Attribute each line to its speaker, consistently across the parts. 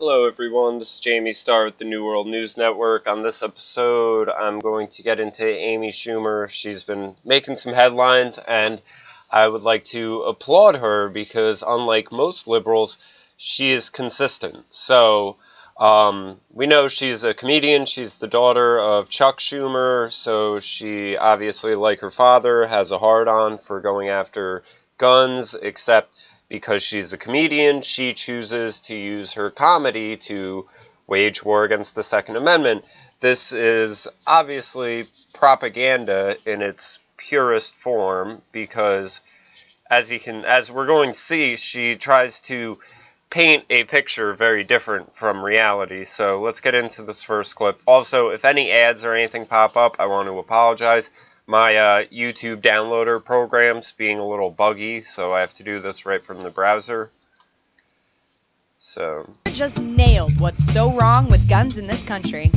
Speaker 1: Hello everyone, this is Jamie Starr with the New World News Network. On this episode, I'm going to get into Amy Schumer. She's been making some headlines, and I would like to applaud her because unlike most liberals, she is consistent. So, we know she's a comedian. She's the daughter of Chuck Schumer, so she obviously, like her father, has a hard-on for going after guns, except because she's a comedian, she chooses to use her comedy to wage war against the Second Amendment. This is obviously propaganda in its purest form because, as we're going to see, she tries to paint a picture very different from reality. So let's get into this first clip. Also, if any ads or anything pop up, I want to apologize. My YouTube downloader program's being a little buggy, so I have to do this right from the browser. So
Speaker 2: just nailed what's so wrong with guns in this country.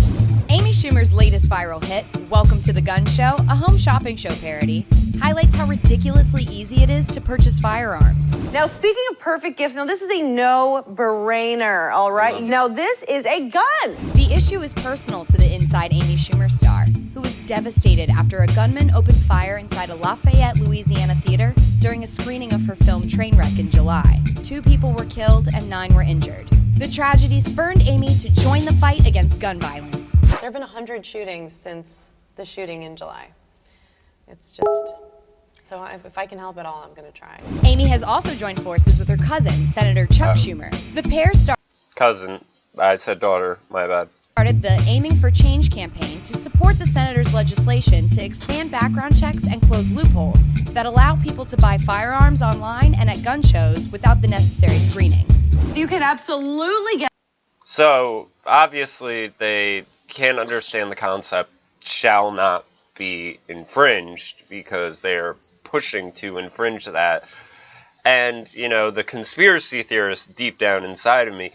Speaker 2: Amy Schumer's latest viral hit, Welcome to the Gun Show, a home shopping show parody, highlights how ridiculously easy it is to purchase firearms.
Speaker 3: Now, speaking of perfect gifts, now this is a no-brainer, all right? Now, this is a gun.
Speaker 2: The issue is personal to the Inside Amy Schumer star, who was devastated after a gunman opened fire inside a Lafayette, Louisiana theater during a screening of her film Trainwreck in July. 2 people were killed and 9 were injured. The tragedy spurred Amy to join the fight against gun violence.
Speaker 3: There have been 100 shootings since the shooting in July. It's just... So if I can help at all, I'm going to try.
Speaker 2: Amy has also joined forces with her cousin, Senator Chuck Schumer. The pair
Speaker 1: cousin. I said daughter. My bad.
Speaker 2: Started the Aiming for Change campaign to support the senator's legislation to expand background checks and close loopholes that allow people to buy firearms online and at gun shows without the necessary screenings.
Speaker 3: So you can absolutely get...
Speaker 1: So, obviously, they can't understand the concept shall not be infringed because they're pushing to infringe that. And, you know, the conspiracy theorist deep down inside of me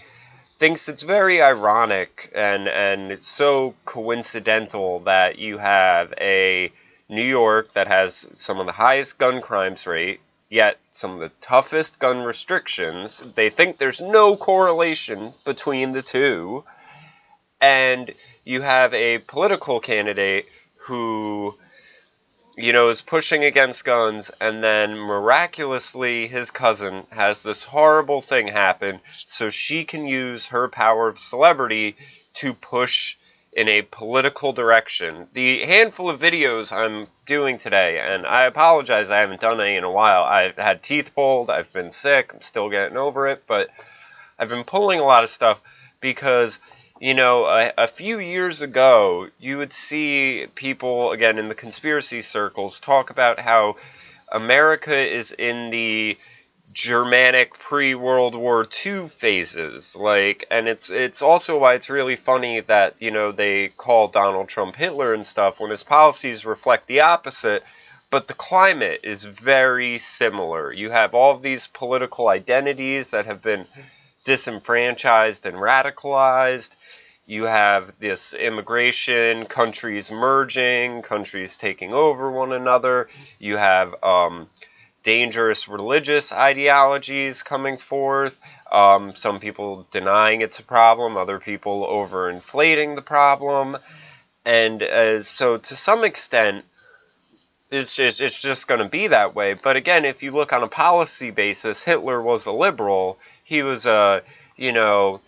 Speaker 1: thinks it's very ironic and it's so coincidental that you have a New York that has some of the highest gun crimes rate, yet some of the toughest gun restrictions. They think there's no correlation between the two. And you have a political candidate who, you know, is pushing against guns, and then miraculously his cousin has this horrible thing happen, so she can use her power of celebrity to push in a political direction. The handful of videos I'm doing today, and I apologize I haven't done any in a while. I've had teeth pulled, I've been sick, I'm still getting over it, but I've been pulling a lot of stuff because, you know, a few years ago, you would see people, again, in the conspiracy circles, talk about how America is in the Germanic pre-World War II phases. And it's also why it's really funny that, you know, they call Donald Trump Hitler and stuff when his policies reflect the opposite, but the climate is very similar. You have all of these political identities that have been disenfranchised and radicalized. You have this immigration, countries merging, countries taking over one another. You have dangerous religious ideologies coming forth. Some people denying it's a problem, other people overinflating the problem. And so to some extent, it's just going to be that way. But again, if you look on a policy basis, Hitler was a liberal. He was a, you know,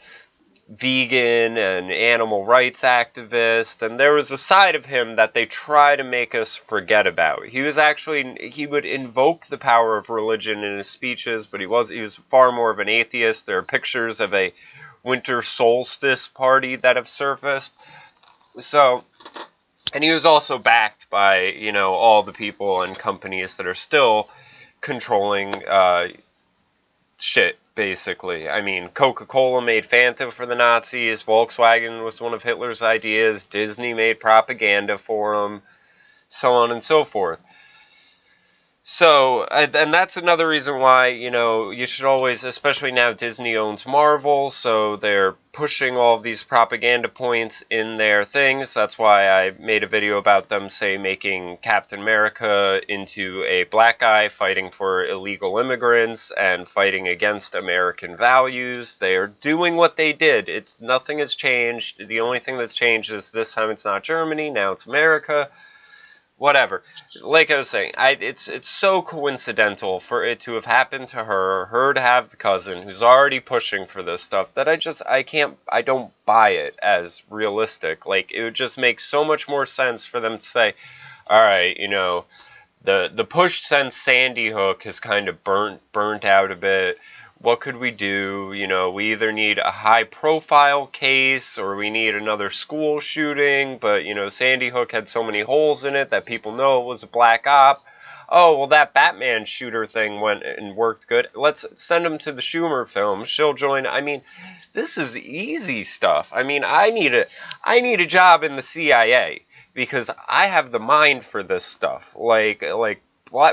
Speaker 1: vegan and animal rights activist, and there was a side of him that they try to make us forget about. He would invoke the power of religion in his speeches, but he was far more of an atheist. There are pictures of a winter solstice party that have surfaced. So, and he was also backed by, you know, all the people and companies that are still controlling shit, basically. I mean, Coca-Cola made Fanta for the Nazis, Volkswagen was one of Hitler's ideas, Disney made propaganda for him, so on and so forth. So, and that's another reason why, you should always, especially now Disney owns Marvel, so they're pushing all of these propaganda points in their things. That's why I made a video about them, say, making Captain America into a black guy fighting for illegal immigrants and fighting against American values. They are doing what they did. Nothing has changed. The only thing that's changed is this time it's not Germany, now it's America. Whatever. Like I was saying, it's so coincidental for it to have happened to her to have the cousin who's already pushing for this stuff that I don't buy it as realistic. Like, it would just make so much more sense for them to say, all right, the push since Sandy Hook has kind of burnt out a bit. What could we do? We either need a high-profile case or we need another school shooting, but, Sandy Hook had so many holes in it that people know it was a black op. Oh, well, that Batman shooter thing went and worked good. Let's send him to the Schumer film. She'll join. I mean, this is easy stuff. I mean, I need a job in the CIA because I have the mind for this stuff. Like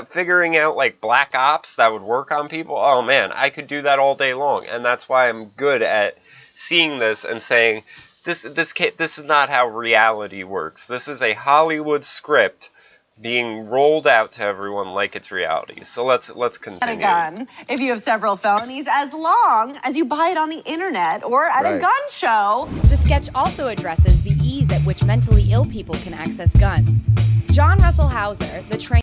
Speaker 1: figuring out like black ops that would work on people. Oh man, I could do that all day long, and that's why I'm good at seeing this and saying this is not how reality works. This is a Hollywood script being rolled out to everyone like it's reality. So let's continue.
Speaker 4: At a gun if you have several felonies, as long as you buy it on the internet or at a gun show.
Speaker 2: The sketch also addresses the ease at which mentally ill people can access guns. John Russell Hauser, the trained...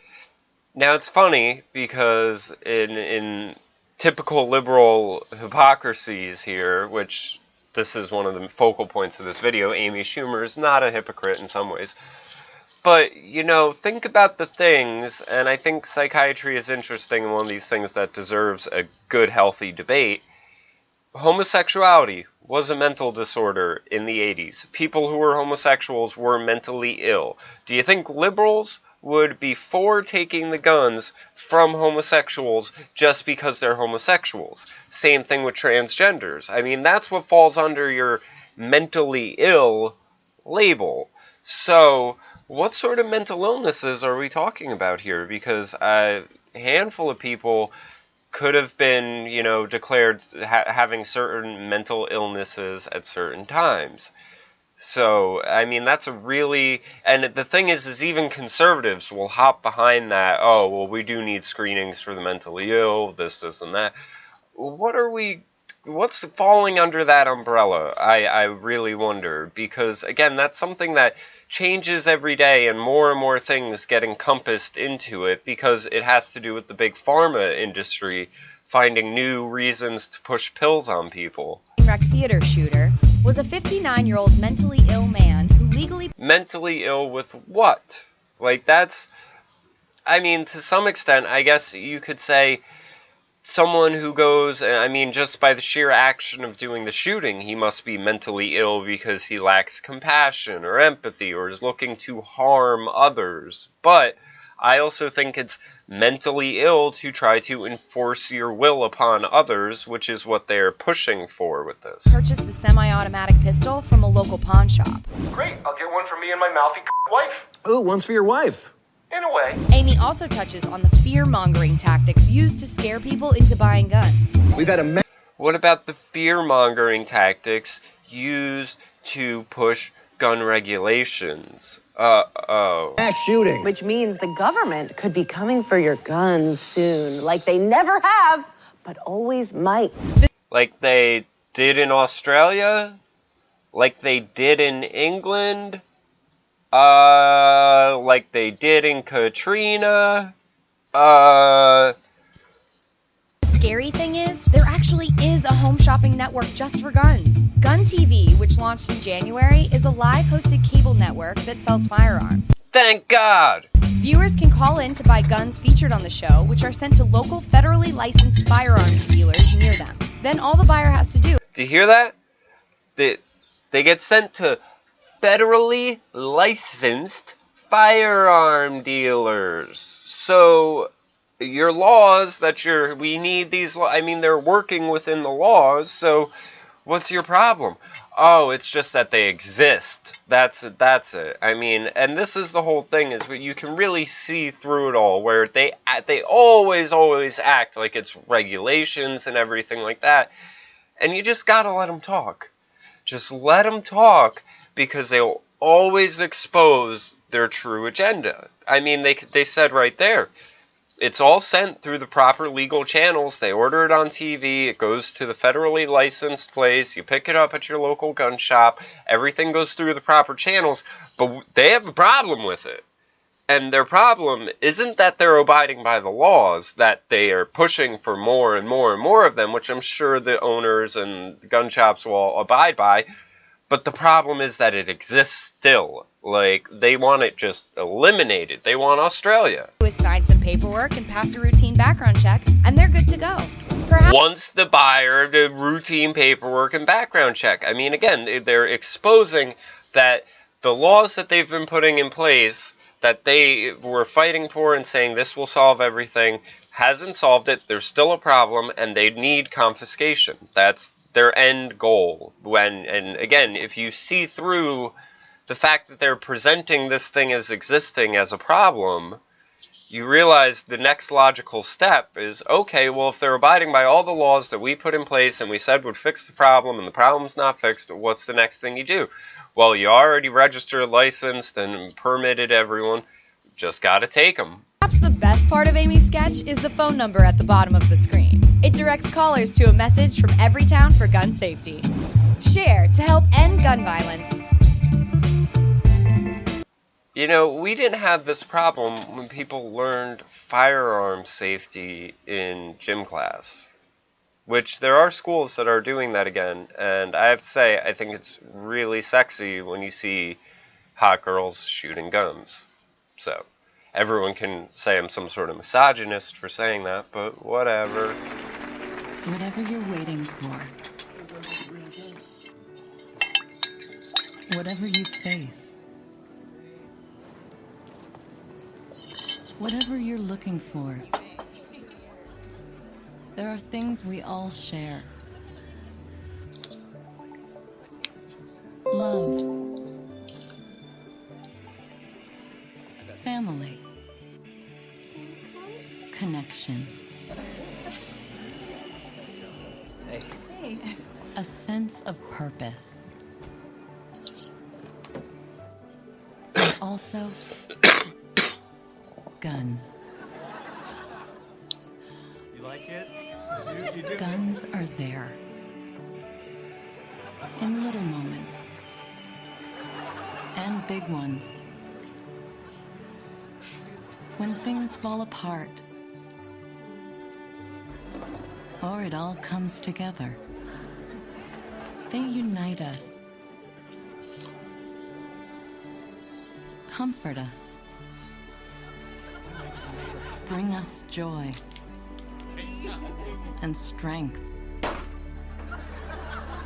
Speaker 1: Now, it's funny because in typical liberal hypocrisies here, which this is one of the focal points of this video, Amy Schumer is not a hypocrite in some ways. But, think about the things, and I think psychiatry is interesting and one of these things that deserves a good, healthy debate. Homosexuality was a mental disorder in the 80s. People who were homosexuals were mentally ill. Do you think liberals would be for taking the guns from homosexuals just because they're homosexuals? Same thing with transgenders. I mean, that's what falls under your mentally ill label. So, what sort of mental illnesses are we talking about here? Because a handful of people could have been, declared having certain mental illnesses at certain times. So, I mean, that's a really... And the thing is even conservatives will hop behind that. Oh, well, we do need screenings for the mentally ill, this, and that. What's falling under that umbrella? I really wonder. Because, again, that's something that changes every day and more things get encompassed into it because it has to do with the big pharma industry finding new reasons to push pills on people.
Speaker 2: Wreck theater shooter was a 59-year-old mentally ill man who legally...
Speaker 1: Mentally ill with what? Like, that's... I mean, to some extent, I guess you could say someone who goes... I mean, just by the sheer action of doing the shooting, he must be mentally ill because he lacks compassion or empathy or is looking to harm others. But I also think it's mentally ill to try to enforce your will upon others, which is what they're pushing for with this.
Speaker 2: Purchased the semi-automatic pistol from a local pawn shop.
Speaker 5: Great, I'll get one for me and my mouthy wife.
Speaker 6: Ooh, one's for your wife.
Speaker 5: In a way.
Speaker 2: Amy also touches on the fear-mongering tactics used to scare people into buying guns.
Speaker 6: We've had
Speaker 1: What about the fear-mongering tactics used to push gun regulations?
Speaker 6: mass shooting.
Speaker 4: Which means the government could be coming for your guns soon, like they never have, but always might.
Speaker 1: Like they did in Australia? Like they did in England? Like they did in Katrina?
Speaker 2: The scary thing is, there actually is a home shopping network just for guns. Gun TV, which launched in January, is a live-hosted cable network that sells firearms.
Speaker 1: Thank God!
Speaker 2: Viewers can call in to buy guns featured on the show, which are sent to local federally licensed firearms dealers near them. Then all the buyer has to do...
Speaker 1: Do you hear that? They get sent to federally licensed firearm dealers. So... your laws that we need these, I mean, they're working within the laws, so What's your problem? Oh, it's just that they exist. That's it. I mean, and this is the whole thing, is you can really see through it all, where they always act like it's regulations and everything like that. And you just gotta let them talk. Just let them talk, because they'll always expose their true agenda. I mean, they said right there, it's all sent through the proper legal channels. They order it on TV. It goes to the federally licensed place. You pick it up at your local gun shop. Everything goes through the proper channels. But they have a problem with it. And their problem isn't that they're abiding by the laws, that they are pushing for more and more and more of them, which I'm sure the owners and gun shops will abide by. But the problem is that it exists still. Like, they want it just eliminated. They want Australia.
Speaker 2: Sign some paperwork and pass a routine background check, and they're good to go. Perhaps
Speaker 1: Once the buyer, the routine paperwork and background check. I mean, again, they're exposing that the laws that they've been putting in place, that they were fighting for and saying this will solve everything, hasn't solved it. There's still a problem, and they need confiscation. That's their end goal. And again, if you see through the fact that they're presenting this thing as existing as a problem, you realize the next logical step is, okay, well, if they're abiding by all the laws that we put in place and we said would fix the problem, and the problem's not fixed, what's the next thing you do? Well, you already registered, licensed, and permitted everyone. Just gotta take them.
Speaker 2: Perhaps the best part of Amy's sketch is the phone number at the bottom of the screen. It directs callers to a message from Everytown for gun safety. Share to help end gun violence.
Speaker 1: You know, we didn't have this problem when people learned firearm safety in gym class, which there are schools that are doing that again, and I have to say, I think it's really sexy when you see hot girls shooting guns. So, everyone can say I'm some sort of misogynist for saying that, but whatever.
Speaker 7: Whatever you're waiting for, whatever you face, whatever you're looking for, there are things we all share. Love, family, connection. A sense of purpose. And also, guns.
Speaker 8: You like it?
Speaker 7: Guns are there. In little moments. And big ones. When things fall apart. Or it all comes together. They unite us. Comfort us. Bring us joy. And strength.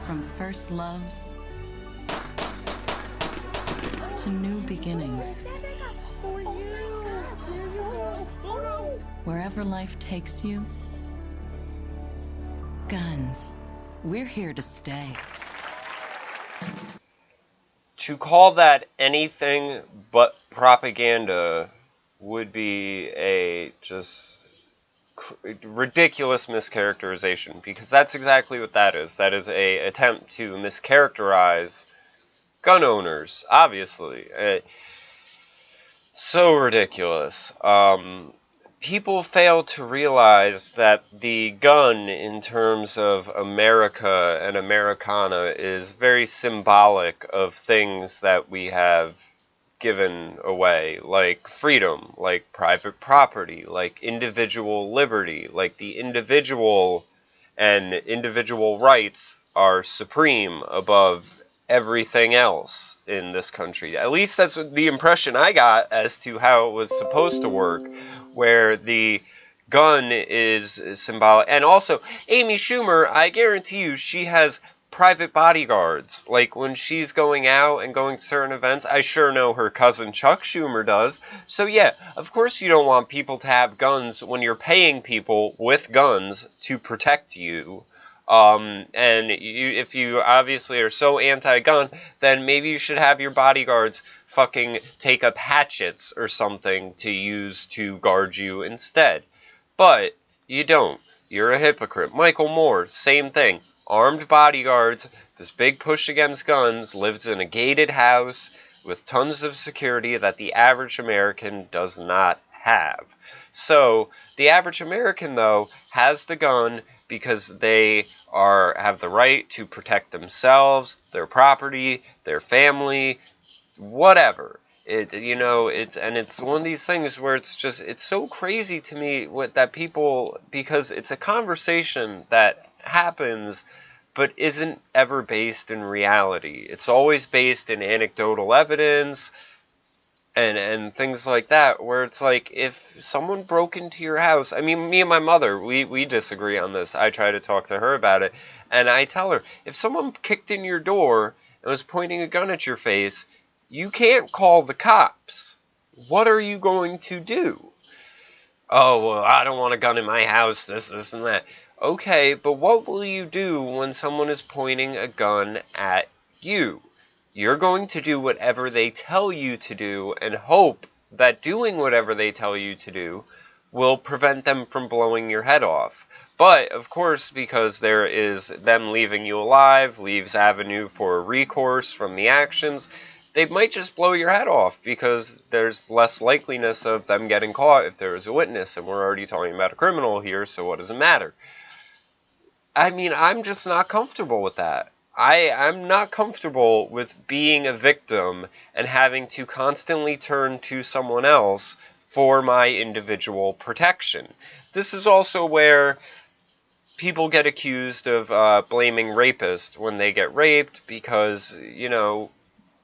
Speaker 7: From first loves to new beginnings. Wherever life takes you, guns. We're here to stay.
Speaker 1: To call that anything but propaganda would be a just ridiculous mischaracterization, because that's exactly what that is. That is a attempt to mischaracterize gun owners, obviously. So ridiculous. People fail to realize that the gun, in terms of America and Americana, is very symbolic of things that we have given away, like freedom, like private property, like individual liberty, like the individual and individual rights are supreme above everything else in this country. At least that's the impression I got as to how it was supposed to work, where the gun is symbolic. And also, Amy Schumer, I guarantee you, she has private bodyguards. Like, when she's going out and going to certain events, I sure know her cousin Chuck Schumer does. So yeah, of course you don't want people to have guns when you're paying people with guns to protect you. And if you obviously are so anti-gun, then maybe you should have your bodyguards fucking take up hatchets or something to use to guard you instead. But you don't. You're a hypocrite. Michael Moore, same thing. Armed bodyguards, this big push against guns, lives in a gated house with tons of security that the average American does not have. So, the average American, though, has the gun because they have the right to protect themselves, their property, their family, whatever. It's one of these things where it's so crazy to me that people, because it's a conversation that happens but isn't ever based in reality. It's always based in anecdotal evidence and things like that, where it's like, if someone broke into your house, I mean, me and my mother, we disagree on this. I try to talk to her about it, and I tell her, if someone kicked in your door and was pointing a gun at your face, you can't call the cops. What are you going to do? Oh, well, I don't want a gun in my house, this, and that. Okay, but what will you do when someone is pointing a gun at you? You're going to do whatever they tell you to do and hope that doing whatever they tell you to do will prevent them from blowing your head off. But, of course, because there is them leaving you alive, leaves avenue for recourse from the actions, they might just blow your head off because there's less likeliness of them getting caught if there is a witness, and we're already talking about a criminal here, so what does it matter? I mean, I'm just not comfortable with that. I'm not comfortable with being a victim and having to constantly turn to someone else for my individual protection. This is also where people get accused of blaming rapists when they get raped because,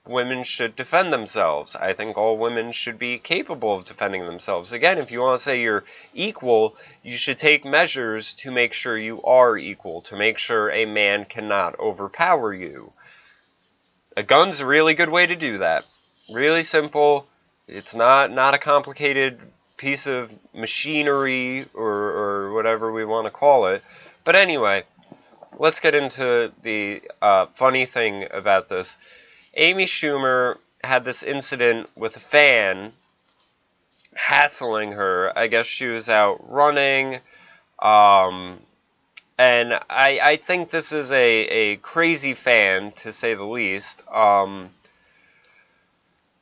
Speaker 1: women should defend themselves. I think all women should be capable of defending themselves. Again, if you want to say you're equal, you should take measures to make sure you are equal, to make sure a man cannot overpower you. A gun's a really good way to do that. Really simple. It's not a complicated piece of machinery or whatever we want to call it. But anyway, let's get into the funny thing about this. Amy Schumer had this incident with a fan hassling her. I guess she was out running. And I think this is a crazy fan, to say the least.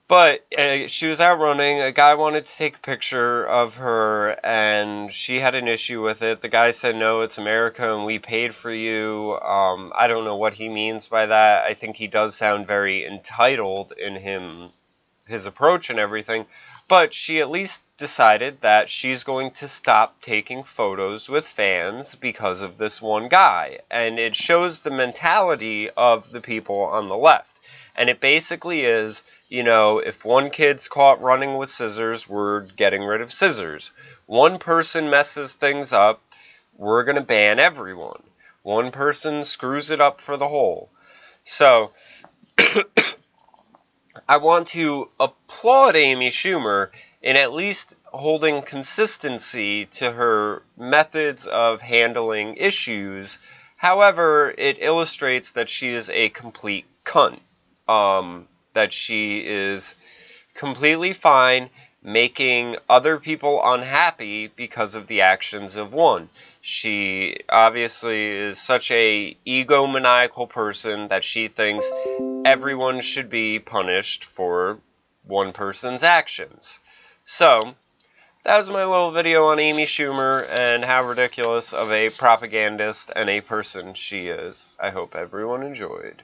Speaker 1: But she was out running. A guy wanted to take a picture of her, and she had an issue with it. The guy said, no, it's America, and we paid for you. I don't know what he means by that. I think he does sound very entitled in his approach and everything. But she at least decided that she's going to stop taking photos with fans because of this one guy. And it shows the mentality of the people on the left. And it basically is, if one kid's caught running with scissors, we're getting rid of scissors. One person messes things up, we're going to ban everyone. One person screws it up for the whole. So, I want to applaud Amy Schumer in at least holding consistency to her methods of handling issues. However, it illustrates that she is a complete cunt. That she is completely fine making other people unhappy because of the actions of one. She obviously is such a egomaniacal person that she thinks everyone should be punished for one person's actions. So, that was my little video on Amy Schumer and how ridiculous of a propagandist and a person she is. I hope everyone enjoyed.